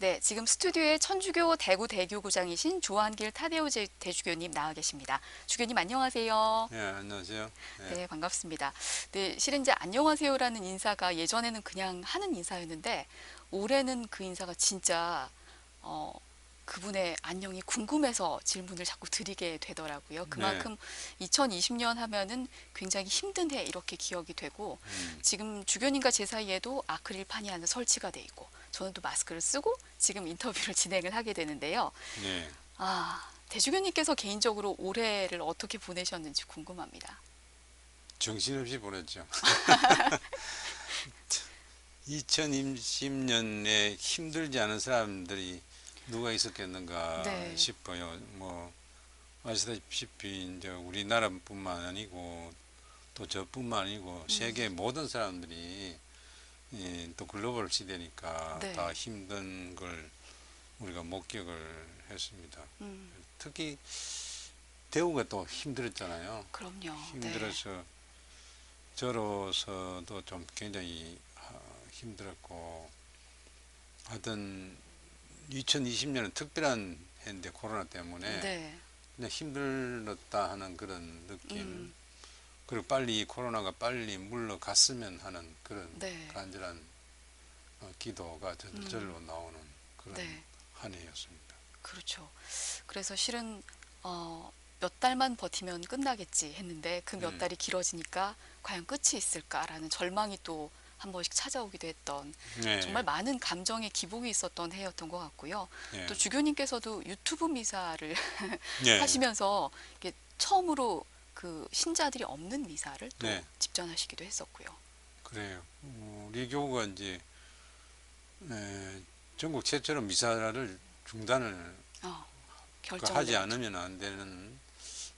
네, 지금 스튜디오에 천주교 대구 대교구장이신 조한길 타데오 대주교님 나와 계십니다. 주교님 안녕하세요. 예, 안녕하세요. 예, 네, 반갑습니다. 네, 실은 이제 안녕하세요라는 인사가 예전에는 그냥 하는 인사였는데 올해는 그 인사가 진짜 어, 그분의 안녕이 궁금해서 질문을 자꾸 드리게 되더라고요. 네, 그만큼 2020년 하면은 굉장히 힘든 해 이렇게 기억이 되고 지금 주교님과 제 사이에도 아크릴판이 하나 설치가 돼 있고 저는 또 마스크를 쓰고 지금 인터뷰를 진행을 하게 되는데요. 네. 대주교님께서 개인적으로 올해를 어떻게 보내셨는지 궁금합니다. 정신없이 보냈죠. 2020년에 힘들지 않은 사람들이 누가 있었겠는가 네. 싶어요. 뭐 아시다시피 이제 우리나라뿐만 아니고 또 저뿐만 아니고 세계 모든 사람들이 또 글로벌 시대니까 네. 다 힘든 걸 우리가 목격을 했습니다. 특히 대우가 또 힘들었잖아요. 그럼요. 네. 힘들어서 저로서도 좀 굉장히 힘들었고, 하여튼 2020년은 특별한 해인데 코로나 때문에 네. 그냥 힘들었다 하는 그런 느낌, 음, 그리고 빨리 이 코로나가 빨리 물러갔으면 하는 그런 네. 간절한 기도가 저절로 나오는 그런 네. 한 해였습니다. 그렇죠. 그래서 실은 몇 달만 버티면 끝나겠지 했는데 그 몇 음, 달이 길어지니까 과연 끝이 있을까라는 절망이 또 한 번씩 찾아오기도 했던 정말 네, 많은 감정의 기복이 있었던 해였던 것 같고요. 또 네, 주교님께서도 유튜브 미사를 네, 하시면서 이게 처음으로 그 신자들이 없는 미사를 또 네, 집전하시기도 했었고요. 그래요. 우리 교구가 이제 전국 최초로 미사를 중단을 어, 결정을 하지 내렸죠. 않으면 안 되는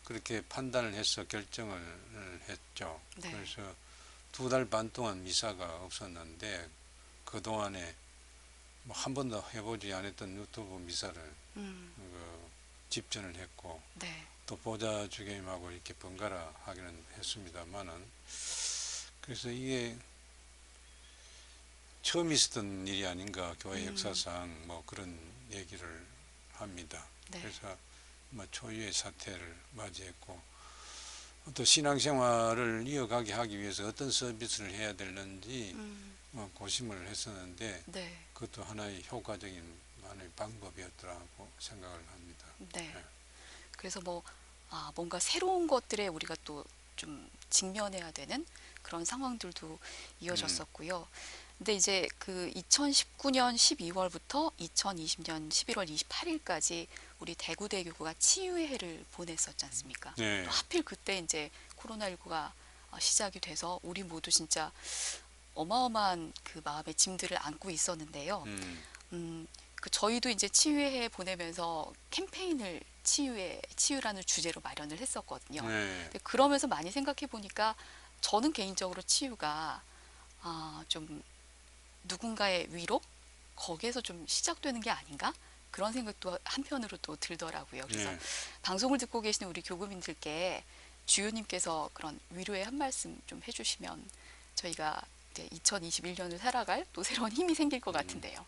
그렇게 판단을 해서 결정을 했죠. 네. 그래서 2달 반 동안 미사가 없었는데 그동안에 뭐 한 번도 해보지 않았던 유튜브 미사를 음, 집전을 했고 네. 또 보좌 주교님하고 이렇게 번갈아 하기는 했습니다만은 그래서 이게 처음 있었던 일이 아닌가 교회 역사상 뭐 그런 얘기를 합니다. 네. 그래서 뭐 초유의 사태를 맞이했고 또 신앙생활을 이어가게 하기 위해서 어떤 서비스를 해야 되는지 고심을 했었는데 네. 그것도 하나의 효과적인 하나의 방법이었더라고 생각을 합니다. 네. 예. 그래서 뭔가 새로운 것들에 우리가 또 좀 직면해야 되는 그런 상황들도 음, 이어졌었고요. 근데 이제 그 2019년 12월부터 2020년 11월 28일까지 우리 대구대교구가 치유의 해를 보냈었지 않습니까? 또 네, 하필 그때 이제 코로나19가 시작이 돼서 우리 모두 진짜 어마어마한 그 마음의 짐들을 안고 있었는데요. 음, 그 저희도 이제 치유회 보내면서 캠페인을 치유라는 주제로 마련을 했었거든요. 네, 근데 그러면서 많이 생각해 보니까 저는 개인적으로 치유가 좀 누군가의 위로 거기에서 좀 시작되는 게 아닌가? 그런 생각도 한편으로 또 들더라고요. 그래서 네. 방송을 듣고 계시는 우리 교구민들께 주요님께서 그런 위로의 한 말씀 좀 해주시면 저희가 이제 2021년을 살아갈 또 새로운 힘이 생길 것 같은데요.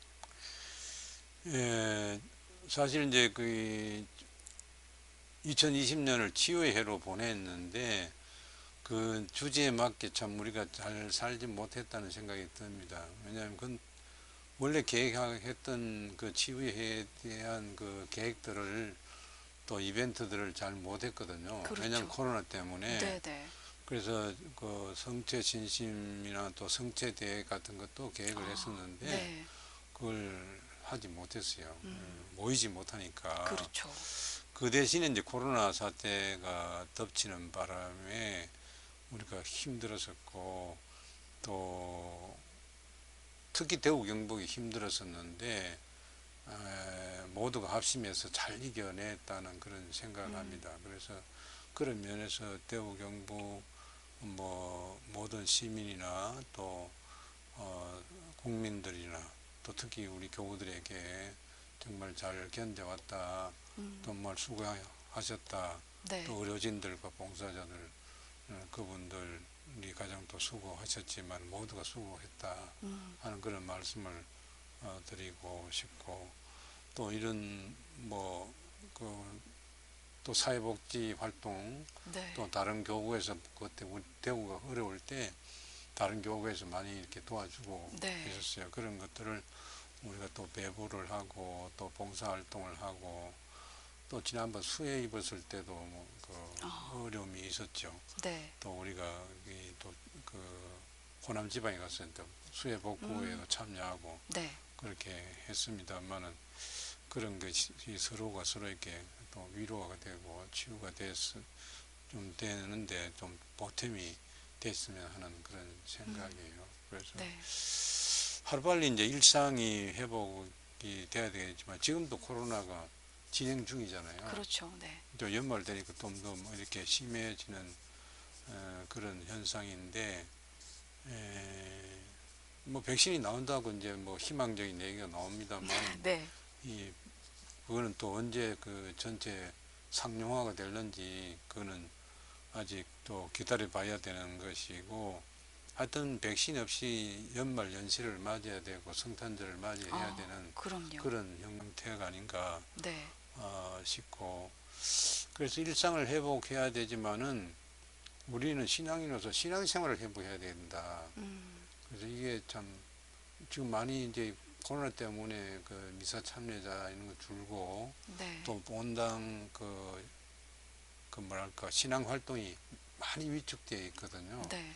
예, 사실 이제 그 2020년을 치유의 해로 보냈는데 그 주제에 맞게 참 우리가 잘 살지 못했다는 생각이 듭니다. 왜냐하면 그 원래 계획했던 그 치유의 해에 대한 그 계획들을 또 이벤트들을 잘 못했거든요. 왜냐하면 그렇죠. 코로나 때문에. 네네. 그래서 그 성체 진심이나 또 성체 대회 같은 것도 계획을 했었는데 네. 그걸 하지 못했어요. 모이지 못하니까. 그렇죠. 그 대신에 이제 코로나 사태가 덮치는 바람에 우리가 힘들었었고 또 특히 대구 경북이 힘들었었는데 모두가 합심해서 잘 이겨냈다는 그런 생각을 합니다. 그래서 그런 면에서 대구 경북 뭐 모든 시민이나 또 국민들이나 또 특히 우리 교우들에게 정말 잘 견뎌왔다. 정말 수고하셨다. 네. 또 의료진들과 봉사자들 그분들이 가장 또 수고하셨지만 모두가 수고했다 하는 그런 말씀을 드리고 싶고, 또 이런 뭐 그 또 사회복지 활동, 네. 또 다른 교구에서 그때 우리 대구가 어려울 때 다른 교구에서 많이 이렇게 도와주고 네. 있었어요. 그런 것들을 우리가 또 배부를 하고 또 봉사활동을 하고, 또 지난번 수해 입었을 때도 어, 어려움이 있었죠. 네. 또 우리가 또그 호남 지방에 갔을 때 수해 복구에도 참여하고 네. 그렇게 했습니다만은, 그런 것이 서로가 서로에게 또 위로가 되고 치유가 돼서 좀 되는데 좀 보탬이 됐으면 하는 그런 생각이에요. 그래서 네. 하루빨리 이제 일상이 회복이 돼야 되겠지만, 지금도 코로나가 진행 중이잖아요. 그렇죠. 네. 또 연말 되니까 좀 더 뭐 이렇게 심해지는 그런 현상인데, 에, 뭐 백신이 나온다고 이제 뭐 희망적인 얘기가 나옵니다만, 네. 이 그거는 또 언제 그 전체 상용화가 될는지 그거는 아직 또 기다려 봐야 되는 것이고, 하여튼 백신 없이 연말 연시를 맞이해야 되고 성탄절을 맞이해야 되는 그럼요. 그런 형태가 아닌가 네. 싶고, 그래서 일상을 회복해야 되지만은 우리는 신앙인으로서 신앙생활을 회복해야 된다. 음, 그래서 이게 참 지금 많이 이제 코로나 때문에 그 미사 참여자 이런 거 줄고, 네. 또 본당 그 뭐랄까 신앙 활동이 많이 위축되어 있거든요. 네.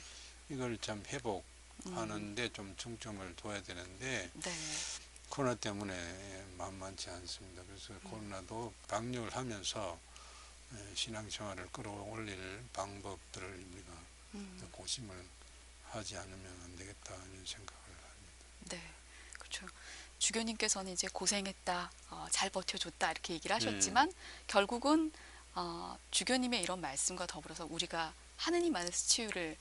이걸 참 음, 회복하는데 좀 중점을 둬야 되는데, 네. 코로나 때문에 만만치 않습니다. 그래서 코로나도 방역을 하면서 신앙생활을 끌어올릴 방법들을 우리가 더 음, 고심을 하지 않으면 안 되겠다 이런 생각을 합니다. 네. 그렇죠. 주교님께서는 이제 고생했다, 잘 버텨줬다 이렇게 얘기를 음, 하셨지만 결국은 주교님의 이런 말씀과 더불어서 우리가 하느님 안에서 치유를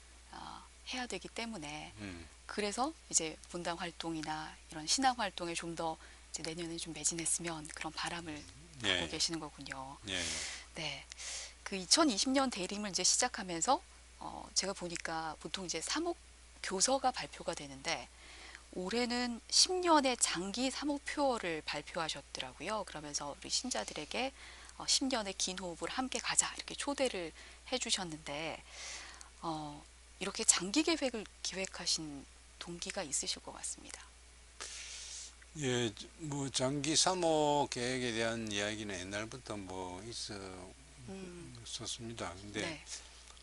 해야 되기 때문에 음, 그래서 이제 분당 활동이나 이런 신앙 활동에 좀 더 내년에 좀 매진했으면 그런 바람을 갖고 예, 계시는 거군요. 예, 예, 네. 그 2020년 대림을 이제 시작하면서 제가 보니까 보통 이제 사목 교서가 발표가 되는데 올해는 10년의 장기 사목표어를 발표하셨더라고요. 그러면서 우리 신자들에게 10년의 긴 호흡을 함께 가자 이렇게 초대를 해주셨는데 이렇게 장기 계획을 기획하신 동기가 있으실 것 같습니다. 예. 뭐 장기 사모 계획에 대한 이야기는 옛날부터 뭐 음, 있었습니다. 근데 네,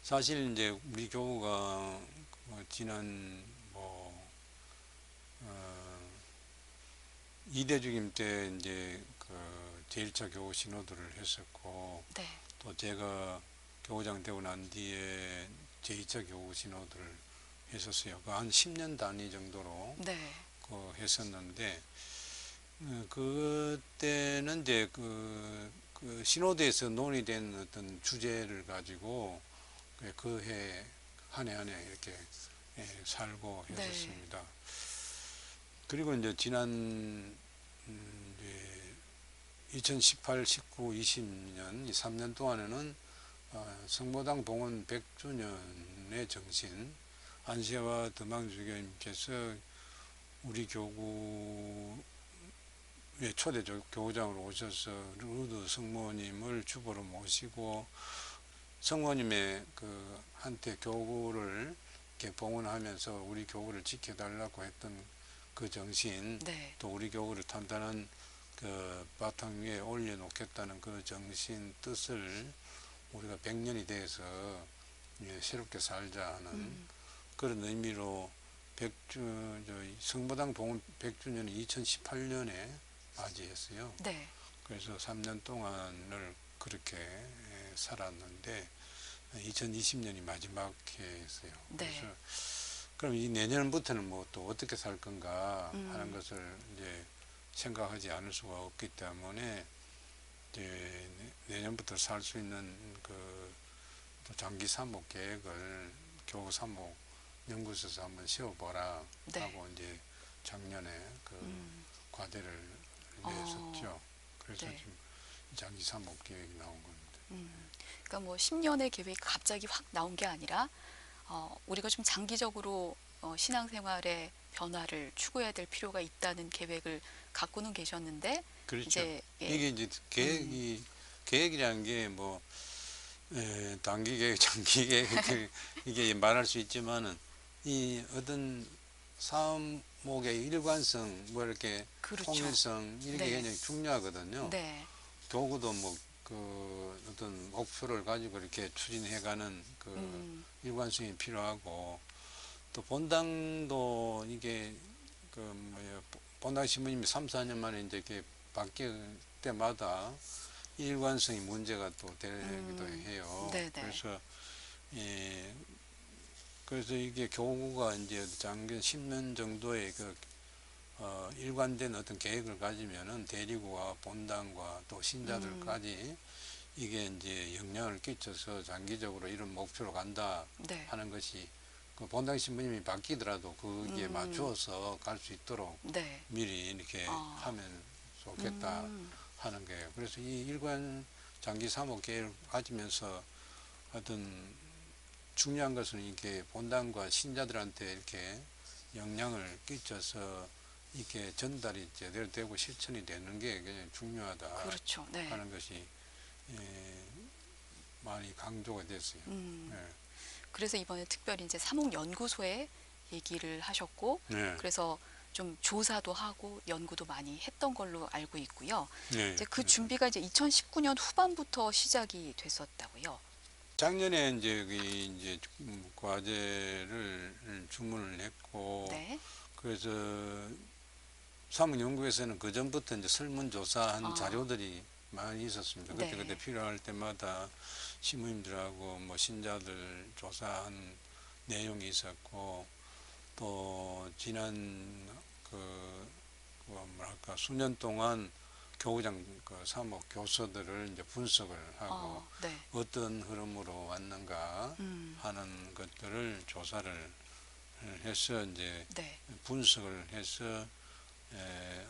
사실 이제 우리 교우가 지난 뭐 어, 이대주임 때 이제 그 제1차 교우 신호들을 했었고, 네, 또 제가 교우장 되고 난 뒤에 제2차 교우 신호들을 했었어요. 그 한 10년 단위 정도로 네, 했었는데, 그때는 이제 그 신호대에서 논의된 어떤 주제를 가지고 그 해 한 해 한 해 이렇게 살고 네, 했었습니다. 그리고 이제 지난 이제 2018, 19, 20년 이 3년 동안에는 성모당 봉헌 100주년의 정신, 안시아와 더망주교님께서 우리 교구의 초대 교우장으로 오셔서 루드 성모님을 주보로 모시고 성모님의 그 한때 교구를 이렇게 봉헌하면서 우리 교구를 지켜달라고 했던 그 정신, 네, 또 우리 교구를 단단한 그 바탕 위에 올려놓겠다는 그 정신 뜻을 우리가 100년이 돼서 새롭게 살자 하는 음, 그런 의미로 성모당 봉헌 100주년을 2018년에 맞이했어요. 네, 그래서 3년 동안을 그렇게 살았는데 2020년이 마지막 해였어요. 그래서 네, 그럼 이 내년부터는 뭐 또 어떻게 살 건가 하는 음, 것을 이제 생각하지 않을 수가 없기 때문에 이제 내년부터 살 수 있는 또 장기 사목 계획을 교우 사목 연구소에서 한번 세워보라 네, 하고 이제 작년에 그 음, 과제를 어, 냈었죠. 그래서 네. 지금 장기 사목 계획이 나온 겁니다. 그러니까 뭐 10년의 계획이 갑자기 확 나온 게 아니라 우리가 좀 장기적으로 신앙생활의 변화를 추구해야 될 필요가 있다는 계획을 갖고는 계셨는데 그렇죠. 이제 이게 이제 음, 계획이라는 게 뭐 단기 계획, 장기 계획 이게 말할 수 있지만은 이 어떤 사목의 일관성, 뭐 이렇게 그렇죠. 통일성 이런 게 네, 굉장히 중요하거든요. 네, 교구도 뭐 그 어떤 목표를 가지고 이렇게 추진해가는 그 음, 일관성이 필요하고 또 본당도 이게 그 뭐야 본당 신부님이 3, 4년 만에 이제 이렇게 바뀔 때마다 일관성이 문제가 또 되기도 해요. 네, 네, 예, 그래서 이게 교구가 이제 장기 10년 정도의 일관된 어떤 계획을 가지면은 대리구와 본당과 또 신자들까지 이게 이제 영향을 끼쳐서 장기적으로 이런 목표로 간다 네, 하는 것이 그 본당 신부님이 바뀌더라도 거기에 음, 맞추어서 갈 수 있도록 네, 미리 이렇게 아, 하면 좋겠다 음, 하는 거예요. 그래서 이 일관 장기 사목 계획을 가지면서 어떤 중요한 것은 이게 본당과 신자들한테 이렇게 영향을 끼쳐서 이게 전달이 제대로 되고 실천이 되는 게 굉장히 중요하다 그렇죠. 네, 하는 것이 예, 많이 강조가 됐어요. 음. 예. 그래서 이번에 특별히 이제 사목연구소에 얘기를 하셨고, 네, 그래서 좀 조사도 하고 연구도 많이 했던 걸로 알고 있고요. 네, 이제 그 그렇습니다. 준비가 이제 2019년 후반부터 시작이 됐었다고요. 작년에 이제 이제 과제를 주문을 했고 네. 그래서 사무연구에서는 그 전부터 이제 설문조사한 아, 자료들이 많이 있었습니다. 그때 네. 필요할 때마다 시민들하고 뭐 신자들 조사한 내용이 있었고 또 지난 그, 그 뭐랄까 수년 동안 교구장 그 사목 교서들을 이제 분석을 하고 네. 어떤 흐름으로 왔는가 음, 하는 것들을 조사를 해서 이제 네. 분석을 해서 에,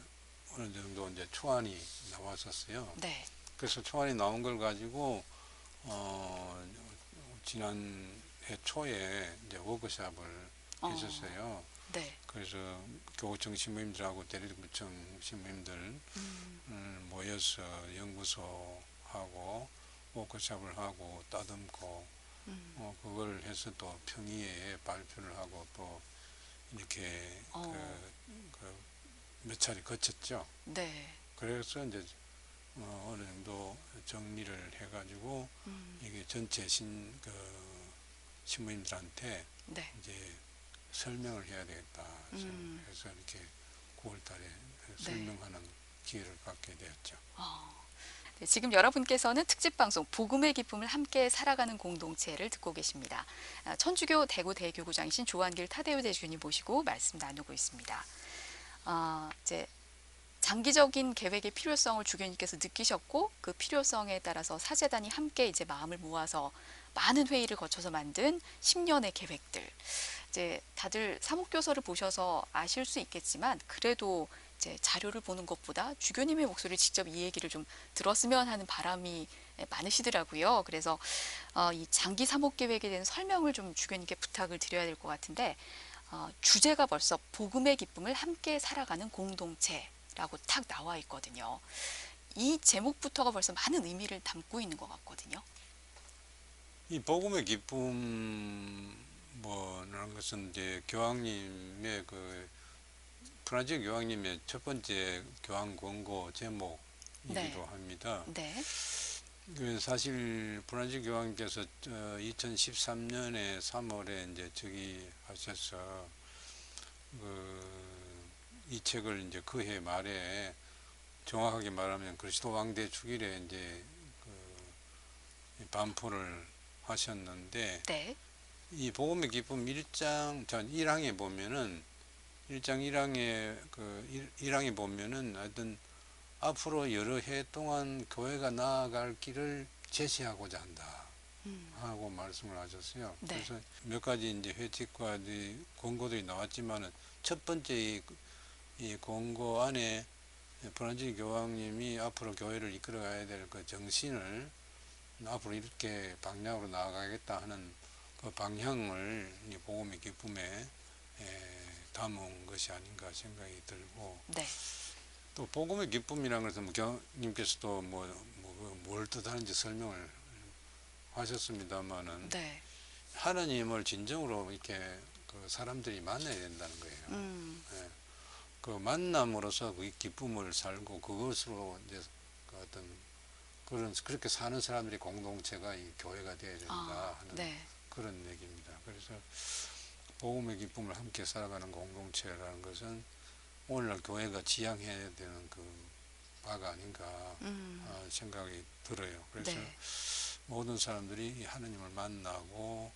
어느 정도 이제 초안이 나왔었어요. 네. 그래서 초안이 나온 걸 가지고 어, 지난 해 초에 이제 워크숍을 어, 했었어요. 네. 그래서 교구청 신부님들하고 대리구청 신부님들 모여서 연구소하고 워크숍을 하고 따듬고 그걸 해서 또 평의회에 발표를 하고 또 이렇게 어, 몇 차례 거쳤죠. 네. 그래서 이제 어느 정도 정리를 해가지고 이게 전체 신부님들한테 네. 이제 설명을 해야 되겠다. 음, 해서 이렇게 9월 달에 네. 설명하는 기회를 갖게 되었죠. 어. 네, 지금 여러분께서는 특집 방송 복음의 기쁨을 함께 살아가는 공동체를 듣고 계십니다. 천주교 대구 대교구장이신 조한길 타데우 대주님 모시고 말씀 나누고 있습니다. 이제 장기적인 계획의 필요성을 주교님께서 느끼셨고 그 필요성에 따라서 사제단이 함께 이제 마음을 모아서 많은 회의를 거쳐서 만든 10년의 계획들. 이제 다들 사목교서를 보셔서 아실 수 있겠지만 그래도 이제 자료를 보는 것보다 주교님의 목소리를 직접 이 얘기를 좀 들었으면 하는 바람이 많으시더라고요. 그래서 이 장기 사목 계획에 대한 설명을 좀 주교님께 부탁을 드려야 될 것 같은데 주제가 벌써 복음의 기쁨을 함께 살아가는 공동체라고 탁 나와 있거든요. 이 제목부터가 벌써 많은 의미를 담고 있는 것 같거든요. 이 복음의 기쁨 뭐라는 것은 이제 교황님의 프란치스 교황님의 첫 번째 교황 권고 네, 제목이기도 합니다. 네, 사실 프란치스 교황께서 2013년에 3월에 이제 즉위하셔서 이 책을 이제 그 해 말에 정확하게 말하면 그리스도 왕대 축일에 이제 반포를 하셨는데 네, 이 복음의 기쁨 1장 전 1항에 보면은 1장 1항에 1항에 보면은 하여튼 앞으로 여러 해 동안 교회가 나아갈 길을 제시하고자 한다 하고 말씀을 하셨어요. 네, 그래서 몇 가지 이제 회칙과 권고들이 나왔지만은 첫 번째 이 권고 안에 프란치스 교황님이 앞으로 교회를 이끌어가야 될 그 정신을 앞으로 이렇게 방향으로 나아가겠다 하는 그 방향을 이 복음의 기쁨에 담은 것이 아닌가 생각이 들고, 네. 또 복음의 기쁨이라는 것은 뭐 교님께서도 뭘 뜻하는지 설명을 하셨습니다만은 네. 하나님을 진정으로 이렇게 그 사람들이 만나야 된다는 거예요. 음. 예. 그 만남으로써 그 기쁨을 살고 그것으로 이제 그 어떤 그렇게 사는 사람들이 공동체가 이 교회가 되어야 된다 하는 네. 그런 얘기입니다. 그래서 복음의 기쁨을 함께 살아가는 공동체라는 것은 오늘날 교회가 지향해야 되는 그 바가 아닌가 생각이 들어요. 그래서 네. 모든 사람들이 하나님을 만나고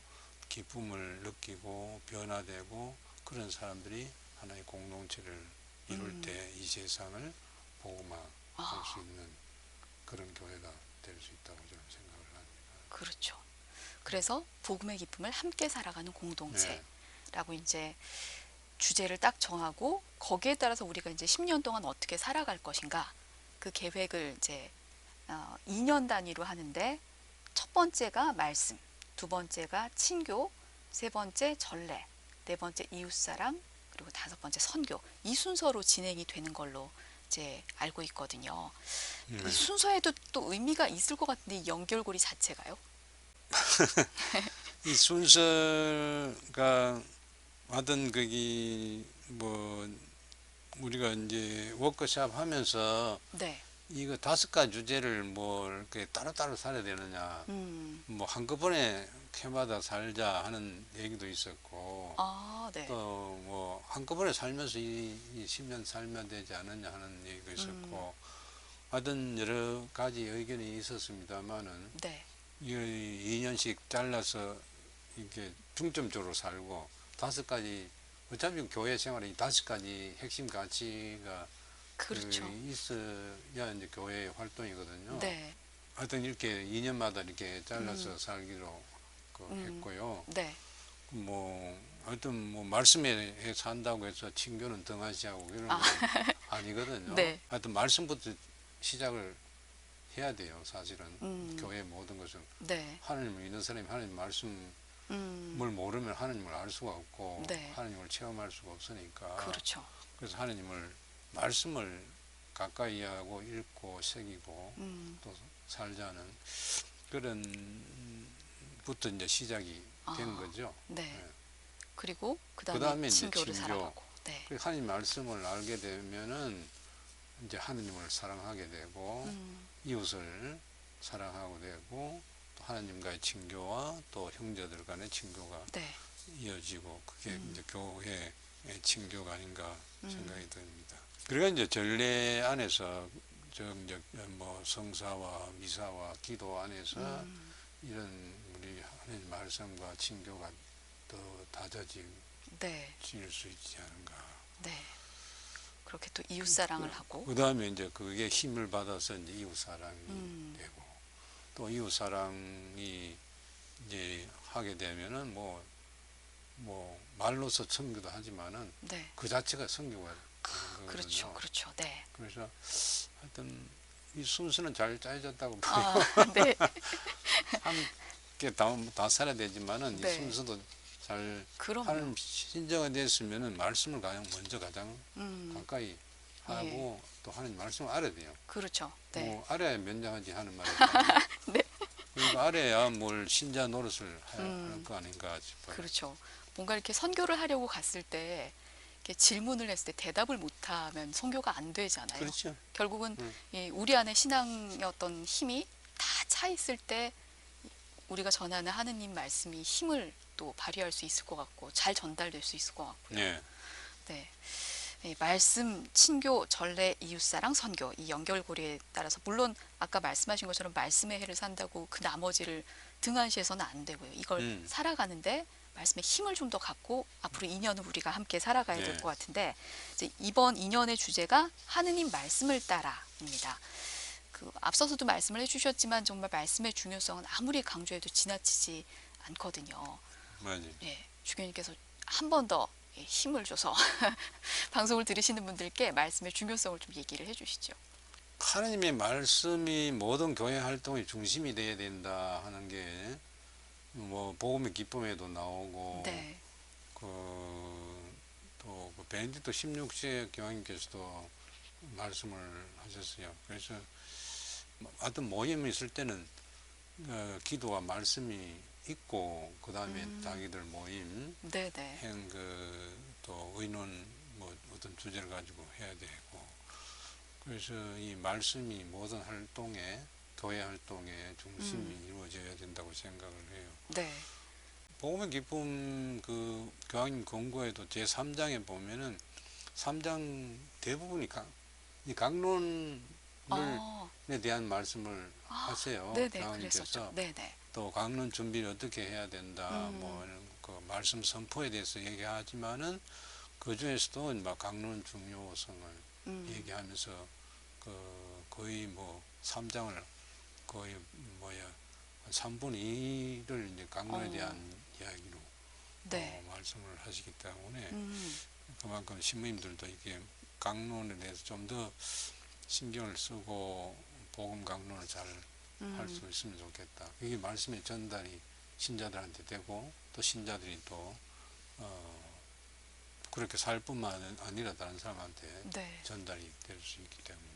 기쁨을 느끼고 변화되고 그런 사람들이 하나의 공동체를 이룰 때 이 세상을 복음화할 수 있는 그런 교회가 될 수 있다고 저는 생각을 합니다. 그렇죠. 그래서 복음의 기쁨을 함께 살아가는 네. 공동체라고 이제 주제를 딱 정하고 거기에 따라서 우리가 이제 10년 동안 어떻게 살아갈 것인가 그 계획을 이제 2년 단위로 하는데 첫 번째가 말씀, 두 번째가 친교, 세 번째 전례, 네 번째 이웃사랑, 그리고 다섯 번째 선교 이 순서로 진행이 되는 걸로 이제 알고 있거든요. 이 순서에도 또 의미가 있을 것 같은데 이 연결고리 자체가요? 이 순서가 하던 거기 뭐 우리가 이제 워크숍 하면서 네. 이거 5가지 주제를 뭐 이렇게 따로따로 살아야 되느냐, 뭐 한꺼번에 해마다 살자 하는 얘기도 있었고, 네. 또 뭐 한꺼번에 살면서 이 10년 살면 되지 않느냐 하는 얘기도 있었고, 하여튼 여러 가지 의견이 있었습니다만은 네. 이 2년씩 잘라서 이렇게 중점적으로 살고 5가지, 어차피 교회 생활에 이 5가지 핵심 가치가 그렇죠. 있어야 이제 교회 활동이거든요. 네. 하여튼 이렇게 2년마다 이렇게 잘라서 살기로 했고요. 네. 뭐 하여튼 뭐 말씀에 산다고 해서 친교는 등하시하고 이런 건 아니거든요. 네. 하여튼 말씀부터 시작을 해야 돼요. 사실은 교회 모든 것은 네. 하나님을 믿는 사람이 하나님 말씀을 모르면 하나님을 알 수가 없고 네. 하나님을 체험할 수가 없으니까. 그렇죠. 그래서 하나님을 말씀을 가까이 하고 읽고 새기고 또 살자는 그런 부터 이제 시작이 된 거죠. 네. 네. 그리고 그다음에 그다음에 이제 친교를 친교. 살아가고. 네. 그 하나님 말씀을 알게 되면은 이제 하나님을 사랑하게 되고 이웃을 사랑하고 되고 또 하나님과의 친교와 또 형제들 간의 친교가 네. 이어지고 그게 이제 교회의 친교가 아닌가 생각이 듭니다. 그리고 이제 전례 안에서 이제 뭐 성사와 미사와 기도 안에서 이런 우리 하나님 말씀과 친교가 더 다져질 네. 수 있지 않은가. 네. 그렇게 또 이웃 사랑을 하고. 그 다음에 이제 그게 힘을 받아서 이제 이웃 사랑이 되고 또 이웃 사랑이 이제 하게 되면은 뭐 말로서 선교도 하지만은 네. 그 자체가 선교가 되는 거거든요. 그렇죠. 그렇죠. 네. 그래서 하여튼 이 순서는 잘 짜여졌다고 네. 함께 다 살아야 되지만은 이 네. 순서도 잘 그럼요. 하나님 신정이 됐으면은 말씀을 가장 가까이 하고 또 하나님 말씀을 알아야 돼요. 그렇죠. 네. 뭐 알아야 면장하지 하는 말이 있잖아요. 네. 그러니까 알아야 뭘 신자 노릇을 할 거 아닌가 싶어요. 그렇죠. 뭔가 이렇게 선교를 하려고 갔을 때 이렇게 질문을 했을 때 대답을 못하면 선교가 안 되잖아요. 그렇죠. 결국은 이 우리 안에 신앙의 어떤 힘이 다 차 있을 때 우리가 전하는 하느님 말씀이 힘을 또 발휘할 수 있을 것 같고 잘 전달될 수 있을 것 같고요. 네. 네. 네, 말씀, 친교, 전례, 이웃사랑, 선교 이 연결고리에 따라서 물론 아까 말씀하신 것처럼 말씀의 해를 산다고 그 나머지를 등한시해서는 안 되고요. 이걸 살아가는데 말씀의 힘을 좀 더 갖고 앞으로 2년을 우리가 함께 살아가야 될 것 같은데 이제 이번 2년의 주제가 하느님 말씀을 따라입니다. 그 앞서서도 말씀을 해주셨지만 정말 말씀의 중요성은 아무리 강조해도 지나치지 않거든요. 맞아요. 네, 주교님께서 한 번 더 힘을 줘서 방송을 들으시는 분들께 말씀의 중요성을 좀 얘기를 해주시죠. 하나님의 말씀이 모든 교회 활동의 중심이 되어야 된다 하는 게 뭐 복음의 기쁨에도 나오고 네. 그 베네딕토 16세 교황님께서도 말씀을 하셨어요. 그래서 어떤 모임이 있을 때는 기도와 말씀이 있고 그 다음에 자기들 모임 네네. 또 의논 뭐 어떤 주제를 가지고 해야 되고 그래서 이 말씀이 모든 활동에 교회 활동의 중심이 이루어져야 된다고 생각을 해요. 네. 복음의 기쁨 그 교황님 권고에도 제 3장에 보면은 3장 대부분이 이 강론을 어, 에 대한 말씀을 하세요. 네네. 그랬었죠. 교황님께서 네네. 또 강론 준비를 어떻게 해야 된다. 뭐 음, 이런 그 말씀 선포에 대해서 얘기하지만은 그 중에서도 막 강론 중요성을 음, 얘기하면서 그 거의 뭐 3장을 거의 뭐야 한 3분의 2를 이제 강론에 어, 대한 이야기로 네. 말씀을 하시기 때문에 음, 그만큼 신부님들도 이게 강론에 대해서 좀 더 신경을 쓰고 복음 강론을 잘 할 수 음, 있으면 좋겠다. 이게 말씀의 전달이 신자들한테 되고 또 신자들이 또 그렇게 살 뿐만 아니라 다른 사람한테 네. 전달이 될 수 있기 때문에.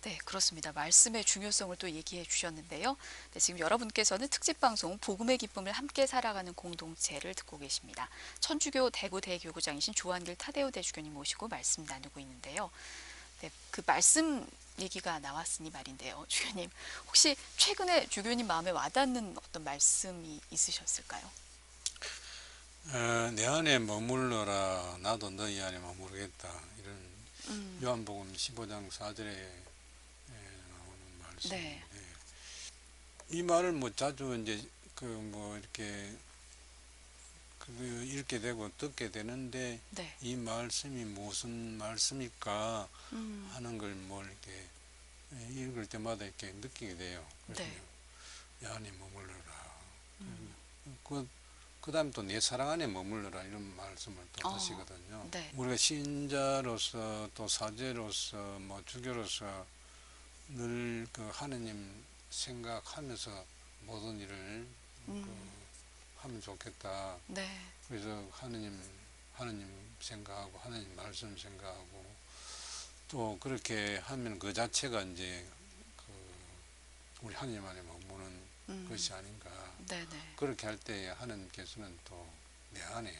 네, 그렇습니다. 말씀의 중요성을 또 얘기해 주셨는데요. 네, 지금 여러분께서는 특집 방송 복음의 기쁨을 함께 살아가는 공동체를 듣고 계십니다. 천주교 대구 대교구장이신 조한길 타데오 대주교님 모시고 말씀 나누고 있는데요. 네, 그 말씀 얘기가 나왔으니 말인데요. 주교님, 혹시 최근에 주교님 마음에 와닿는 어떤 말씀이 있으셨을까요? 내 안에 머물러라 나도 너희 안에 머무르겠다 이런 요한복음 15장 4절에 나오는 네, 말씀인데 이 말을 뭐 자주 이제 그 뭐 이렇게 읽게 되고 듣게 되는데 네, 이 말씀이 무슨 말씀일까 음, 하는 걸 뭘 이렇게 읽을 때마다 이렇게 느끼게 돼요. 그래서 네, 내 안에 머물러라. 그 다음에 또 내 사랑 안에 머물러라 이런 말씀을 또 어, 하시거든요. 네, 우리가 신자로서 또 사제로서 뭐 주교로서 늘 그 하느님 생각하면서 모든 일을 그 음, 하면 좋겠다. 네, 그래서 하느님 생각하고 하느님 말씀 생각하고 또 그렇게 하면 그 자체가 이제 그 우리 하느님 안에 머무는 것이 아닌가. 네, 네, 그렇게 할 때 하느님께서는 또 내 안에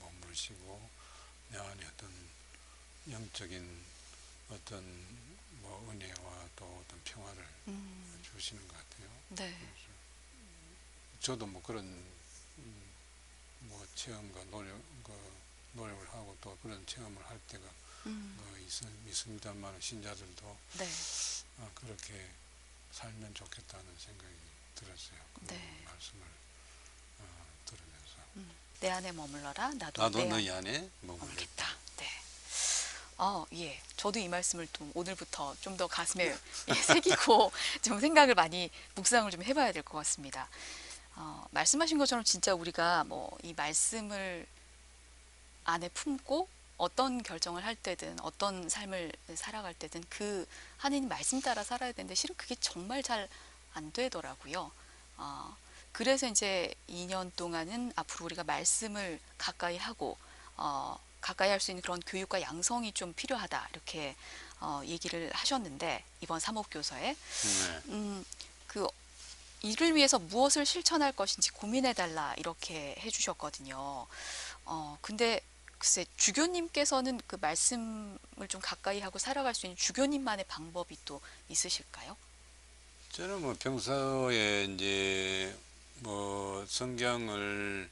머무르시고 내 안에 어떤 영적인 어떤 뭐 은혜와 또 어떤 평화를 주시는 것 같아요. 네, 그래서 저도 뭐 그런 뭐 체험과 노력을 하고 또 그런 체험을 할 때가 있습니다만 신자들도 네, 그렇게 살면 좋겠다는 생각이 들었어요. 그 네. 말씀을 들으면서 내 안에 머물러라. 나도 나도 내 너희 안에 안에 머물겠다. 머물겠다. 네. 예. 저도 이 말씀을 좀 오늘부터 좀 더 가슴에 예, 새기고 좀 생각을 많이 묵상을 좀 해봐야 될 것 같습니다. 말씀하신 것처럼 진짜 우리가 뭐 이 말씀을 안에 품고 어떤 결정을 할 때든 어떤 삶을 살아갈 때든 그 하나님 말씀 따라 살아야 되는데 실은 그게 정말 잘 안 되더라고요. 그래서 이제 2년 동안은 앞으로 우리가 말씀을 가까이 하고 가까이 할 수 있는 그런 교육과 양성이 좀 필요하다 이렇게 얘기를 하셨는데 이번 사목교서에 네. 그 이를 위해서 무엇을 실천할 것인지 고민해달라 이렇게 해주셨거든요. 근데 글쎄 주교님께서는 그 말씀을 좀 가까이 하고 살아갈 수 있는 주교님만의 방법이 또 있으실까요? 저는 뭐 평소에 이제 뭐 성경을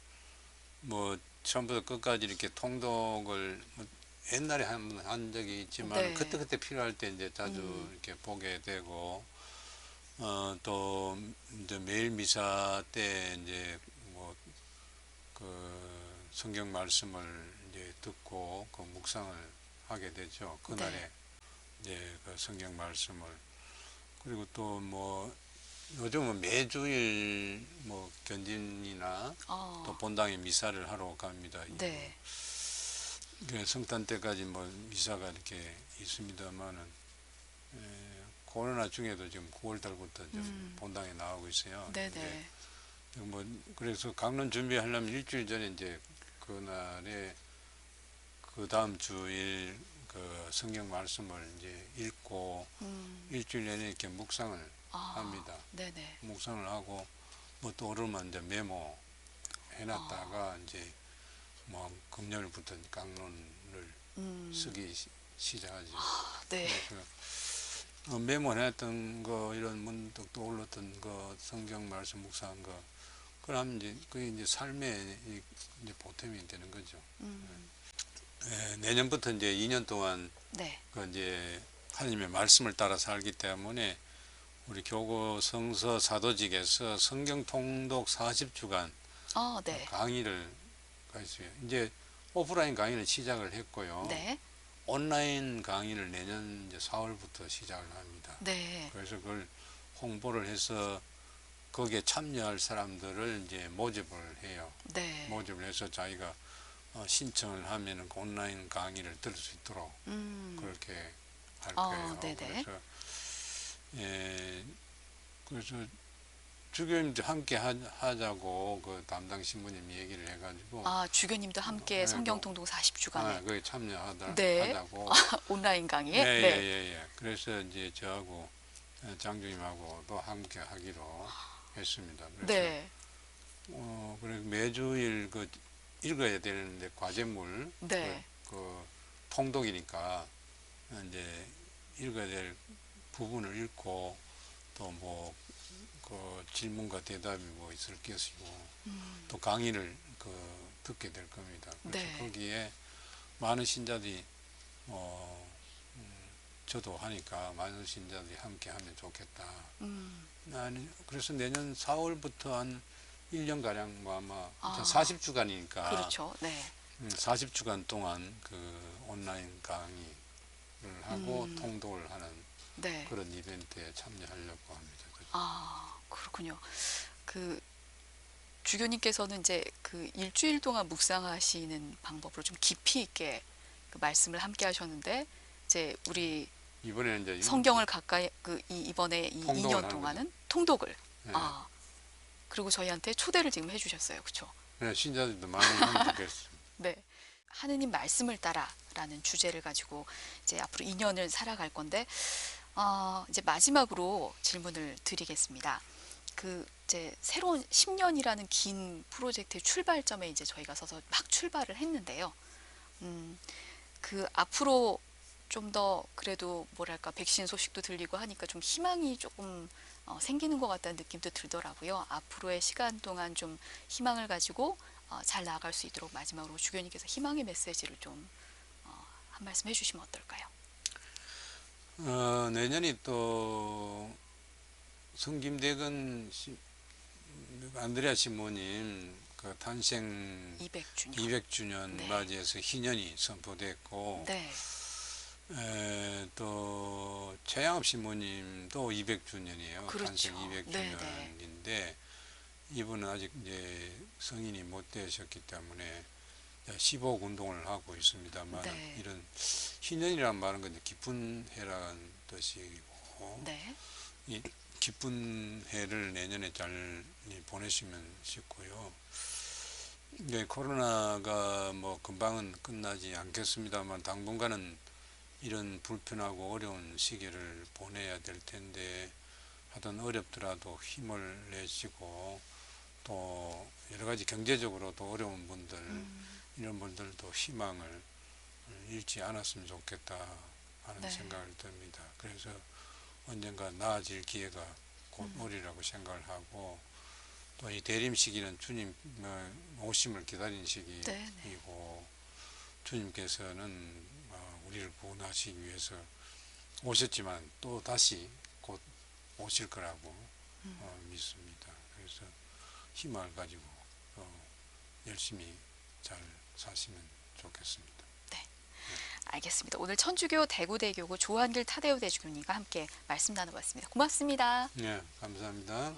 뭐 처음부터 끝까지 이렇게 통독을 뭐 옛날에 한 적이 있지만 네. 그때그때 필요할 때 이제 자주 음, 이렇게 보게 되고 또 이제 매일 미사 때 이제 뭐 그 성경 말씀을 이제 듣고 그 묵상을 하게 되죠. 네. 그날에 이제 그 성경 말씀을 그리고 또 뭐 요즘은 매주일 뭐 견진이나 또 어, 본당에 미사를 하러 갑니다. 이 뭐 네. 성탄 때까지 뭐 미사가 이렇게 있습니다만은 코로나 중에도 지금 9월 달부터 좀 본당에 나오고 있어요. 근데 네네. 뭐 그래서 강론 준비하려면 일주일 전에 이제 그날에 그 다음 주일 그 성경 말씀을 이제 읽고 일주일 내내 이렇게 묵상을 합니다. 네네. 묵상을 하고 뭐 또 오르면 이제 메모 해놨다가 이제 뭐 금요일부터 강론을 쓰기 시작하죠. 네. 그래서 메모해놨던 거 이런 문득 떠올랐던 거 성경 말씀 묵상한 거 그럼 이제 그게 이제 삶의 이제 보탬이 되는 거죠. 내년부터 이제 2년 동안 네. 그 이제 하나님의 말씀을 따라 살기 때문에 우리 교구 성서 사도직에서 성경 통독 40주간 네. 강의를 가있어요. 이제 오프라인 강의를 시작을 했고요. 네. 온라인 강의를 내년 이제 4월부터 시작을 합니다. 네. 그래서 그걸 홍보를 해서 거기에 참여할 사람들을 이제 모집을 해요. 네. 모집을 해서 자기가 신청을 하면은 그 온라인 강의를 들을 수 있도록 그렇게 할 거예요. 네네. 그래서 그래서 주교님도 함께 하자고 그 담당 신부님이 얘기를 해가지고 주교님도 함께 성경 통독 40주간에 거기 참여하자고 네. 온라인 강의에 네. 예. 그래서 이제 저하고 장주님하고도 함께 하기로 했습니다. 그래서 네. 그래 매주일 그 읽어야 되는데 과제물 네. 그 통독이니까 이제 읽어야 될 부분을 읽고 또 뭐 그 질문과 대답이 뭐 있을 것이고 또 강의를 그 듣게 될 겁니다. 그래서 네. 거기에 많은 신자들이 저도 하니까 많은 신자들이 함께 하면 좋겠다. 그래서 내년 4월부터 한 1년가량 뭐 아마 40주간이니까 그렇죠. 네. 40주간 동안 그 온라인 강의를 하고 통독을 하는 네. 그런 이벤트에 참여하려고 합니다. 그렇군요. 그 주교님께서는 이제 그 일주일 동안 묵상하시는 방법으로 좀 깊이 있게 그 말씀을 함께 하셨는데 이제 우리 이번에는 이제 성경을 가까이 이번에 이 2년 동안은 통독을 네. 그리고 저희한테 초대를 지금 해주셨어요. 그렇죠? 네, 신자들도 많이 하면 좋겠습니다. 네. 하느님 말씀을 따라라는 주제를 가지고 이제 앞으로 2년을 살아갈 건데 이제 마지막으로 질문을 드리겠습니다. 그 이제 새로운 10년이라는 긴 프로젝트의 출발점에 이제 저희가 서서 막 출발을 했는데요. 그 앞으로 좀 더 그래도 뭐랄까 백신 소식도 들리고 하니까 좀 희망이 조금 생기는 것 같다는 느낌도 들더라고요. 앞으로의 시간 동안 좀 희망을 가지고 잘 나아갈 수 있도록 마지막으로 주교님께서 희망의 메시지를 좀 한 말씀 해주시면 어떨까요? 내년이 또 성김대근 안드레아 신부님 그 탄생 200주년 네. 맞이해서 희년이 선포됐고 네. 또 최양업 신부님도 200주년이에요. 그렇죠. 탄생 200주년인데 이분은 아직 이제 성인이 못 되셨기 때문에 15 운동을 하고 있습니다만 네. 이런 희년이란 말은 근데 기쁜 해라는 뜻이고 네. 이 기쁜 해를 내년에 잘 보내시면 싶고요. 이제 코로나가 뭐 금방은 끝나지 않겠습니다만 당분간은 이런 불편하고 어려운 시기를 보내야 될 텐데 하여튼 어렵더라도 힘을 내시고 또 여러 가지 경제적으로도 어려운 분들 이런 분들도 희망을 잃지 않았으면 좋겠다 하는 네. 생각을 듭니다. 그래서 언젠가 나아질 기회가 곧 오리라고 생각을 하고 또 이 대림 시기는 주님 오심을 기다리는 시기이고 주님께서는 우리를 구원하시기 위해서 오셨지만 또 다시 곧 오실 거라고 믿습니다. 그래서 희망을 가지고 열심히 잘 사시면 좋겠습니다. 네. 알겠습니다. 오늘 천주교 대구대교구 조한길 타데우 대주교님과 함께 말씀 나눠봤습니다. 고맙습니다. 네, 감사합니다.